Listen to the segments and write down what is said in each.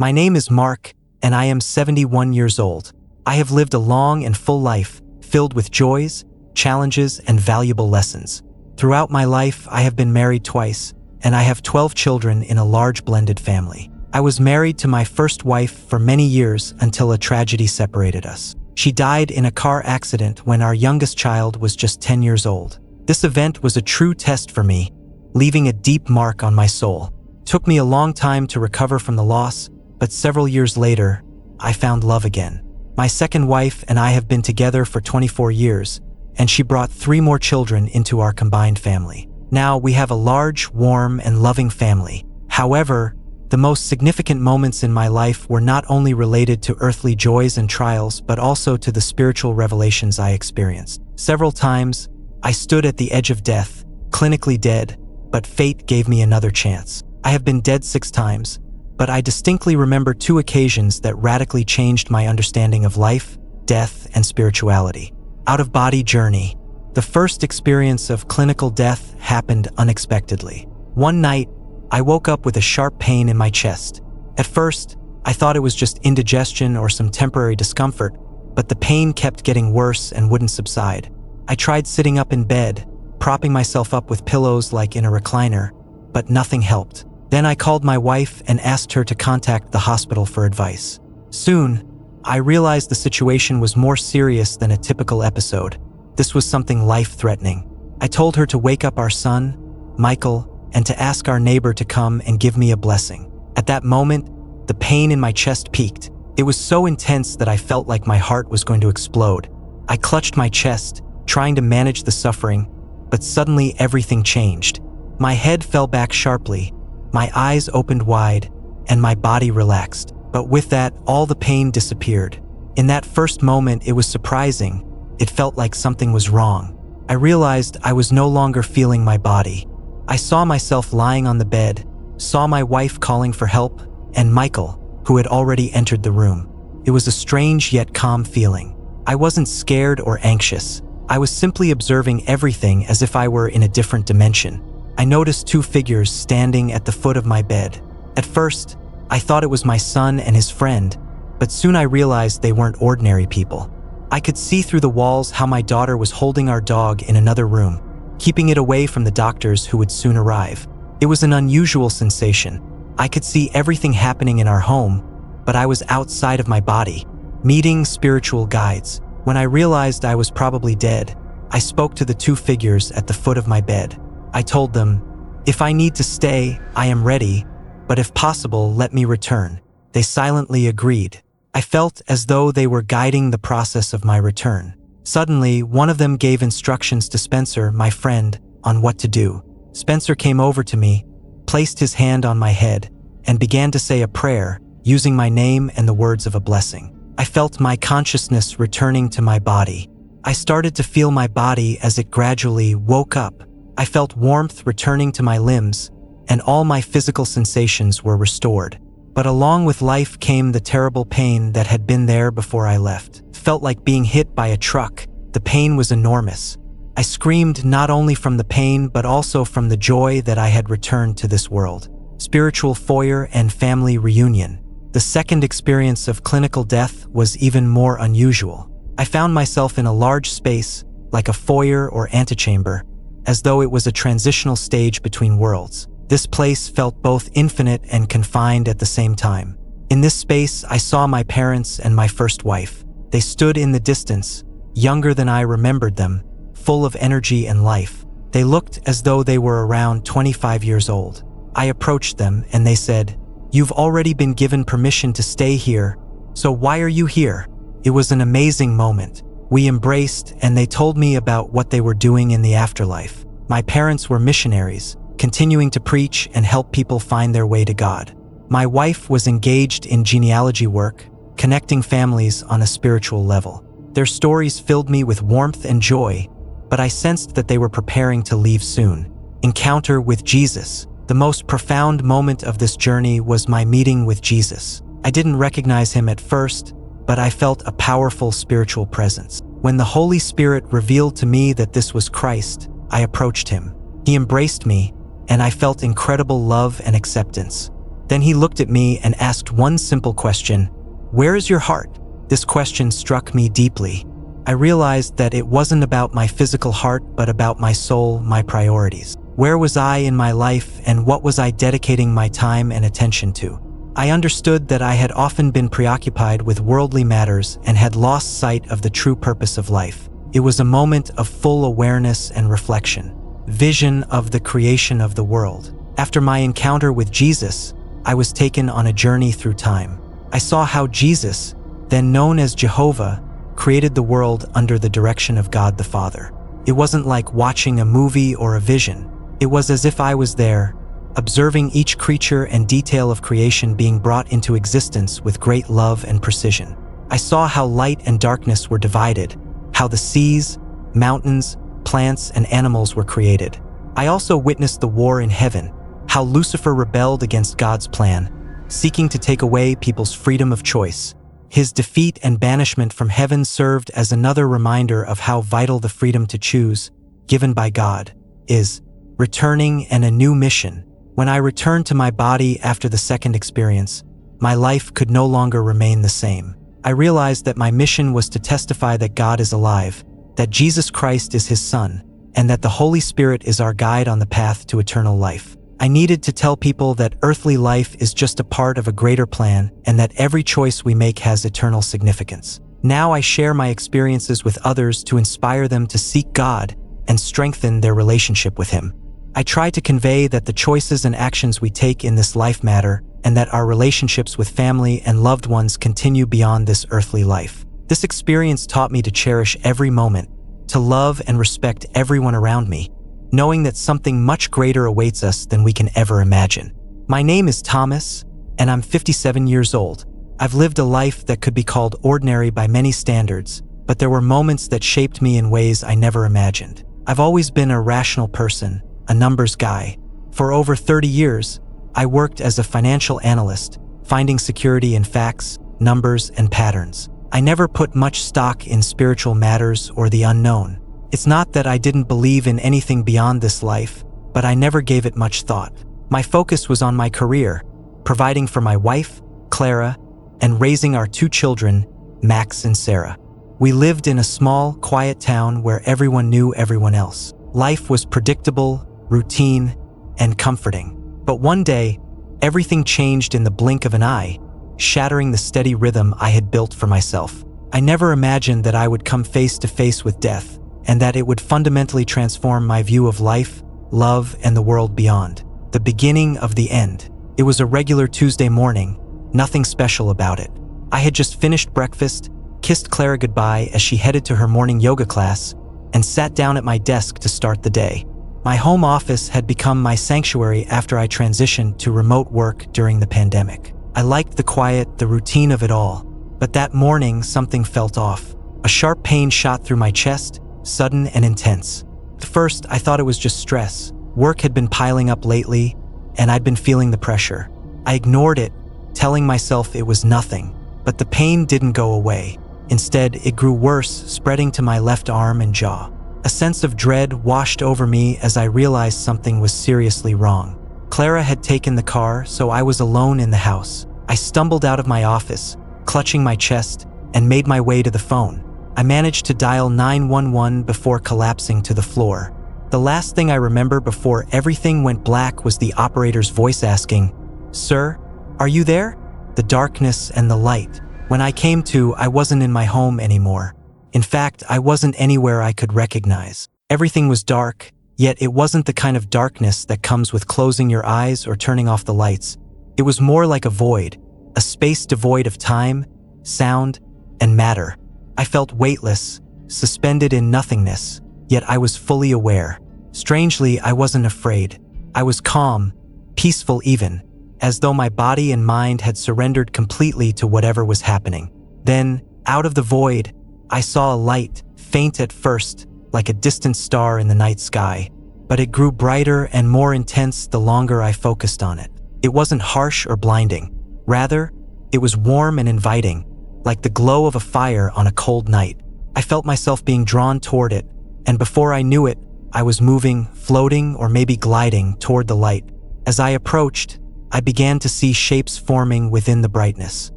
My name is Mark, and I am 71 years old. I have lived a long and full life, filled with joys, challenges, and valuable lessons. Throughout my life, I have been married twice, and I have 12 children in a large blended family. I was married to my first wife for many years until a tragedy separated us. She died in a car accident when our youngest child was just 10 years old. This event was a true test for me, leaving a deep mark on my soul. It took me a long time to recover from the loss, but several years later, I found love again. My second wife and I have been together for 24 years, and she brought 3 more children into our combined family. Now we have a large, warm, and loving family. However, the most significant moments in my life were not only related to earthly joys and trials, but also to the spiritual revelations I experienced. Several times, I stood at the edge of death, clinically dead, but fate gave me another chance. I have been dead 6 times, but I distinctly remember 2 occasions that radically changed my understanding of life, death, and spirituality. Out-of-body journey. The first experience of clinical death happened unexpectedly. One night, I woke up with a sharp pain in my chest. At first, I thought it was just indigestion or some temporary discomfort, but the pain kept getting worse and wouldn't subside. I tried sitting up in bed, propping myself up with pillows like in a recliner, but nothing helped. Then I called my wife and asked her to contact the hospital for advice. Soon, I realized the situation was more serious than a typical episode. This was something life-threatening. I told her to wake up our son, Michael, and to ask our neighbor to come and give me a blessing. At that moment, the pain in my chest peaked. It was so intense that I felt like my heart was going to explode. I clutched my chest, trying to manage the suffering, but suddenly everything changed. My head fell back sharply, my eyes opened wide, and my body relaxed. But with that, all the pain disappeared. In that first moment, it was surprising. It felt like something was wrong. I realized I was no longer feeling my body. I saw myself lying on the bed, saw my wife calling for help, and Michael, who had already entered the room. It was a strange yet calm feeling. I wasn't scared or anxious. I was simply observing everything as if I were in a different dimension. I noticed 2 figures standing at the foot of my bed. At first, I thought it was my son and his friend, but soon I realized they weren't ordinary people. I could see through the walls how my daughter was holding our dog in another room, keeping it away from the doctors who would soon arrive. It was an unusual sensation. I could see everything happening in our home, but I was outside of my body, meeting spiritual guides. When I realized I was probably dead, I spoke to the 2 figures at the foot of my bed. I told them, "If I need to stay, I am ready, but if possible, let me return." They silently agreed. I felt as though they were guiding the process of my return. Suddenly, one of them gave instructions to Spencer, my friend, on what to do. Spencer came over to me, placed his hand on my head, and began to say a prayer, using my name and the words of a blessing. I felt my consciousness returning to my body. I started to feel my body as it gradually woke up. I felt warmth returning to my limbs, and all my physical sensations were restored. But along with life came the terrible pain that had been there before I left. It felt like being hit by a truck. The pain was enormous. I screamed not only from the pain, but also from the joy that I had returned to this world. Spiritual foyer and family reunion. The second experience of clinical death was even more unusual. I found myself in a large space, like a foyer or antechamber, as though it was a transitional stage between worlds. This place felt both infinite and confined at the same time. In this space, I saw my parents and my first wife. They stood in the distance, younger than I remembered them, full of energy and life. They looked as though they were around 25 years old. I approached them and they said, "You've already been given permission to stay here, so why are you here?" It was an amazing moment. We embraced and they told me about what they were doing in the afterlife. My parents were missionaries, continuing to preach and help people find their way to God. My wife was engaged in genealogy work, connecting families on a spiritual level. Their stories filled me with warmth and joy, but I sensed that they were preparing to leave soon. Encounter with Jesus. The most profound moment of this journey was my meeting with Jesus. I didn't recognize him at first, but I felt a powerful spiritual presence. When the Holy Spirit revealed to me that this was Christ, I approached him. He embraced me, and I felt incredible love and acceptance. Then he looked at me and asked one simple question: "Where is your heart?" This question struck me deeply. I realized that it wasn't about my physical heart, but about my soul, my priorities. Where was I in my life, and what was I dedicating my time and attention to? I understood that I had often been preoccupied with worldly matters and had lost sight of the true purpose of life. It was a moment of full awareness and reflection, vision of the creation of the world. After my encounter with Jesus, I was taken on a journey through time. I saw how Jesus, then known as Jehovah, created the world under the direction of God the Father. It wasn't like watching a movie or a vision. It was as if I was there, observing each creature and detail of creation being brought into existence with great love and precision. I saw how light and darkness were divided, how the seas, mountains, plants, and animals were created. I also witnessed the war in heaven, how Lucifer rebelled against God's plan, seeking to take away people's freedom of choice. His defeat and banishment from heaven served as another reminder of how vital the freedom to choose, given by God, is. Returning and a new mission. When I returned to my body after the second experience, my life could no longer remain the same. I realized that my mission was to testify that God is alive, that Jesus Christ is His Son, and that the Holy Spirit is our guide on the path to eternal life. I needed to tell people that earthly life is just a part of a greater plan and that every choice we make has eternal significance. Now I share my experiences with others to inspire them to seek God and strengthen their relationship with Him. I try to convey that the choices and actions we take in this life matter and that our relationships with family and loved ones continue beyond this earthly life. This experience taught me to cherish every moment, to love and respect everyone around me, knowing that something much greater awaits us than we can ever imagine. My name is Thomas, and I'm 57 years old. I've lived a life that could be called ordinary by many standards, but there were moments that shaped me in ways I never imagined. I've always been a rational person, a numbers guy. For over 30 years, I worked as a financial analyst, finding security in facts, numbers, and patterns. I never put much stock in spiritual matters or the unknown. It's not that I didn't believe in anything beyond this life, but I never gave it much thought. My focus was on my career, providing for my wife, Clara, and raising our 2 children, Max and Sarah. We lived in a small, quiet town where everyone knew everyone else. Life was predictable, routine, and comforting. But one day, everything changed in the blink of an eye, shattering the steady rhythm I had built for myself. I never imagined that I would come face to face with death, and that it would fundamentally transform my view of life, love, and the world beyond. The beginning of the end. It was a regular Tuesday morning, nothing special about it. I had just finished breakfast, kissed Clara goodbye as she headed to her morning yoga class, and sat down at my desk to start the day. My home office had become my sanctuary after I transitioned to remote work during the pandemic. I liked the quiet, the routine of it all, but that morning something felt off. A sharp pain shot through my chest, sudden and intense. At first, I thought it was just stress. Work had been piling up lately, and I'd been feeling the pressure. I ignored it, telling myself it was nothing, but the pain didn't go away. Instead, it grew worse, spreading to my left arm and jaw. A sense of dread washed over me as I realized something was seriously wrong. Clara had taken the car, so I was alone in the house. I stumbled out of my office, clutching my chest, and made my way to the phone. I managed to dial 911 before collapsing to the floor. The last thing I remember before everything went black was the operator's voice asking, "Sir, are you there?" The darkness and the light. When I came to, I wasn't in my home anymore. In fact, I wasn't anywhere I could recognize. Everything was dark, yet it wasn't the kind of darkness that comes with closing your eyes or turning off the lights. It was more like a void, a space devoid of time, sound, and matter. I felt weightless, suspended in nothingness, yet I was fully aware. Strangely, I wasn't afraid. I was calm, peaceful even, as though my body and mind had surrendered completely to whatever was happening. Then, out of the void, I saw a light, faint at first, like a distant star in the night sky, but it grew brighter and more intense the longer I focused on it. It wasn't harsh or blinding. Rather, it was warm and inviting, like the glow of a fire on a cold night. I felt myself being drawn toward it, and before I knew it, I was moving, floating, or maybe gliding toward the light. As I approached, I began to see shapes forming within the brightness.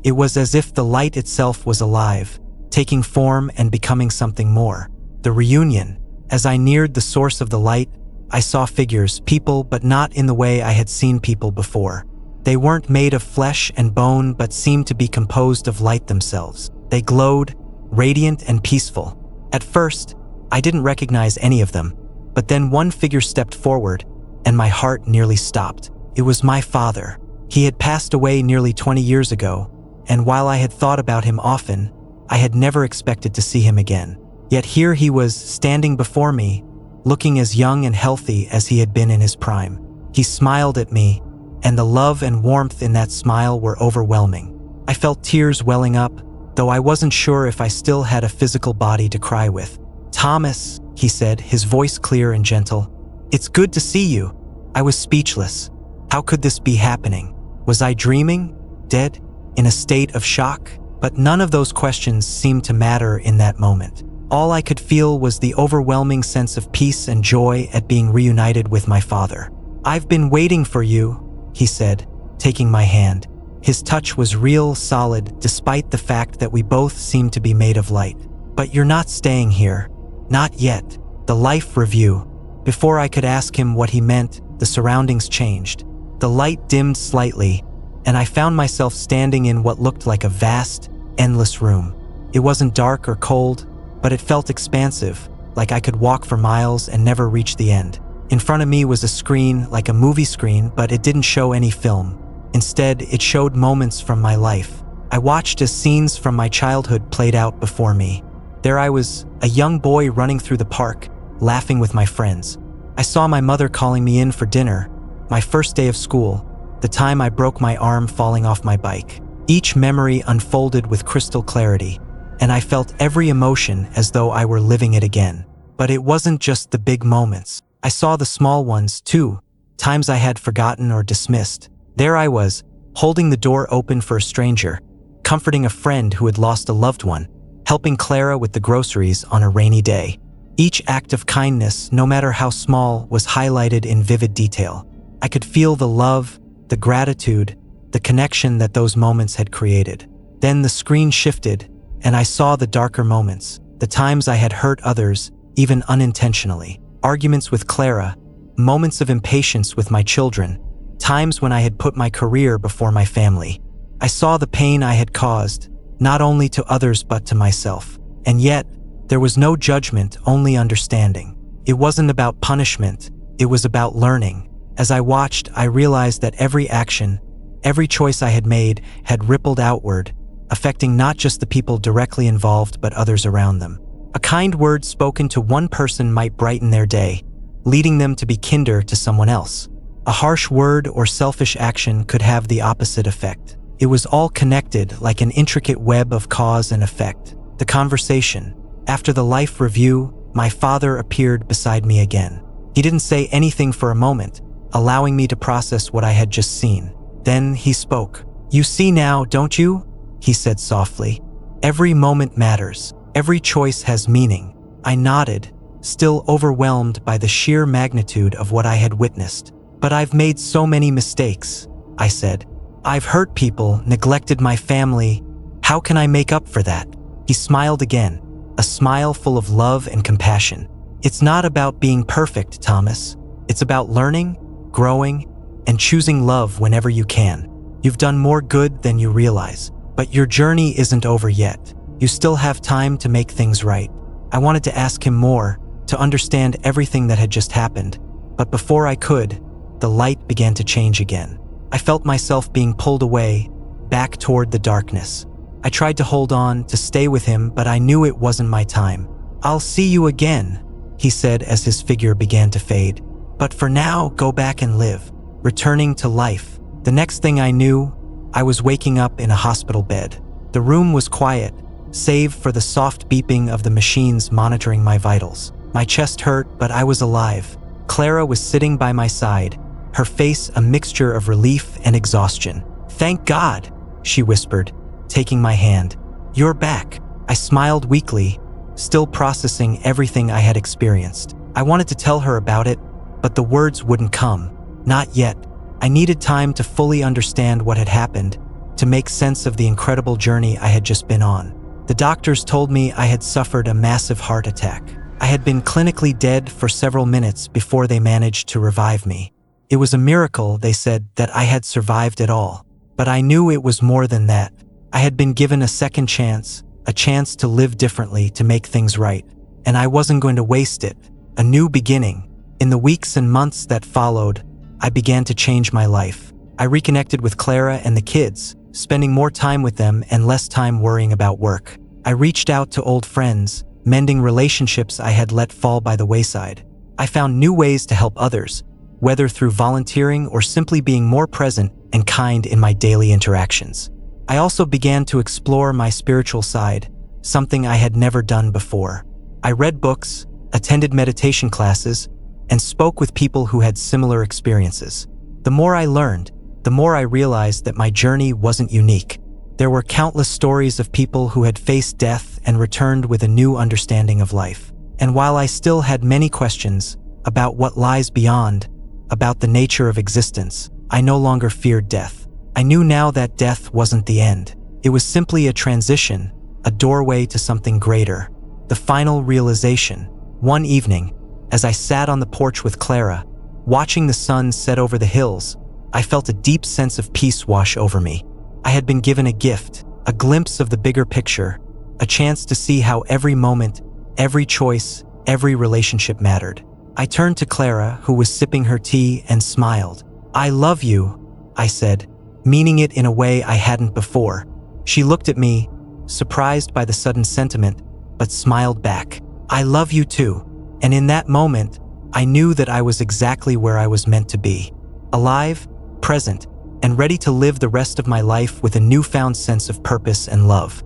It was as if the light itself was alive, taking form and becoming something more. The reunion. As I neared the source of the light, I saw figures, people, but not in the way I had seen people before. They weren't made of flesh and bone, but seemed to be composed of light themselves. They glowed, radiant and peaceful. At first, I didn't recognize any of them, but then one figure stepped forward, and my heart nearly stopped. It was my father. He had passed away nearly 20 years ago, and while I had thought about him often, I had never expected to see him again. Yet here he was, standing before me, looking as young and healthy as he had been in his prime. He smiled at me, and the love and warmth in that smile were overwhelming. I felt tears welling up, though I wasn't sure if I still had a physical body to cry with. "Thomas," he said, his voice clear and gentle. "It's good to see you." I was speechless. How could this be happening? Was I dreaming? Dead? In a state of shock? But none of those questions seemed to matter in that moment. All I could feel was the overwhelming sense of peace and joy at being reunited with my father. "I've been waiting for you," he said, taking my hand. His touch was real, solid, despite the fact that we both seemed to be made of light. "But you're not staying here." "Not yet." The life review. Before I could ask him what he meant, the surroundings changed. The light dimmed slightly, and I found myself standing in what looked like a vast, endless room. It wasn't dark or cold, but it felt expansive, like I could walk for miles and never reach the end. In front of me was a screen, like a movie screen, but it didn't show any film. Instead, it showed moments from my life. I watched as scenes from my childhood played out before me. There I was, a young boy running through the park, laughing with my friends. I saw my mother calling me in for dinner, my first day of school, the time I broke my arm falling off my bike. Each memory unfolded with crystal clarity, and I felt every emotion as though I were living it again. But it wasn't just the big moments. I saw the small ones, too, times I had forgotten or dismissed. There I was, holding the door open for a stranger, comforting a friend who had lost a loved one, helping Clara with the groceries on a rainy day. Each act of kindness, no matter how small, was highlighted in vivid detail. I could feel the love, the gratitude, the connection that those moments had created. Then the screen shifted, and I saw the darker moments, the times I had hurt others, even unintentionally. Arguments with Clara, moments of impatience with my children, times when I had put my career before my family. I saw the pain I had caused, not only to others but to myself. And yet, there was no judgment, only understanding. It wasn't about punishment, it was about learning. As I watched, I realized that every action, every choice I had made had rippled outward, affecting not just the people directly involved but others around them. A kind word spoken to one person might brighten their day, leading them to be kinder to someone else. A harsh word or selfish action could have the opposite effect. It was all connected, like an intricate web of cause and effect. The conversation. After the life review, my father appeared beside me again. He didn't say anything for a moment, allowing me to process what I had just seen. Then he spoke. "You see now, don't you?" he said softly. "Every moment matters. Every choice has meaning." I nodded, still overwhelmed by the sheer magnitude of what I had witnessed. "But I've made so many mistakes," I said. "I've hurt people, neglected my family. How can I make up for that?" He smiled again, a smile full of love and compassion. "It's not about being perfect, Thomas. It's about learning, growing, and choosing love whenever you can. You've done more good than you realize, but your journey isn't over yet. You still have time to make things right." I wanted to ask him more, to understand everything that had just happened, but before I could, the light began to change again. I felt myself being pulled away, back toward the darkness. I tried to hold on, to stay with him, but I knew it wasn't my time. "I'll see you again," he said as his figure began to fade. "But for now, go back and live." Returning to life. The next thing I knew, I was waking up in a hospital bed. The room was quiet, save for the soft beeping of the machines monitoring my vitals. My chest hurt, but I was alive. Clara was sitting by my side, her face a mixture of relief and exhaustion. "Thank God," she whispered, taking my hand. "You're back." I smiled weakly, still processing everything I had experienced. I wanted to tell her about it, but the words wouldn't come. Not yet. I needed time to fully understand what had happened, to make sense of the incredible journey I had just been on. The doctors told me I had suffered a massive heart attack. I had been clinically dead for several minutes before they managed to revive me. It was a miracle, they said, that I had survived at all. But I knew it was more than that. I had been given a second chance, a chance to live differently, to make things right. And I wasn't going to waste it. A new beginning. In the weeks and months that followed, I began to change my life. I reconnected with Clara and the kids, spending more time with them and less time worrying about work. I reached out to old friends, mending relationships I had let fall by the wayside. I found new ways to help others, whether through volunteering or simply being more present and kind in my daily interactions. I also began to explore my spiritual side, something I had never done before. I read books, attended meditation classes, and spoke with people who had similar experiences. The more I learned, the more I realized that my journey wasn't unique. There were countless stories of people who had faced death and returned with a new understanding of life. And while I still had many questions about what lies beyond, about the nature of existence, I no longer feared death. I knew now that death wasn't the end. It was simply a transition, a doorway to something greater. The final realization. One evening, as I sat on the porch with Clara, watching the sun set over the hills, I felt a deep sense of peace wash over me. I had been given a gift, a glimpse of the bigger picture, a chance to see how every moment, every choice, every relationship mattered. I turned to Clara, who was sipping her tea, and smiled. "I love you," I said, meaning it in a way I hadn't before. She looked at me, surprised by the sudden sentiment, but smiled back. "I love you too." And in that moment, I knew that I was exactly where I was meant to be. Alive, present, and ready to live the rest of my life with a newfound sense of purpose and love.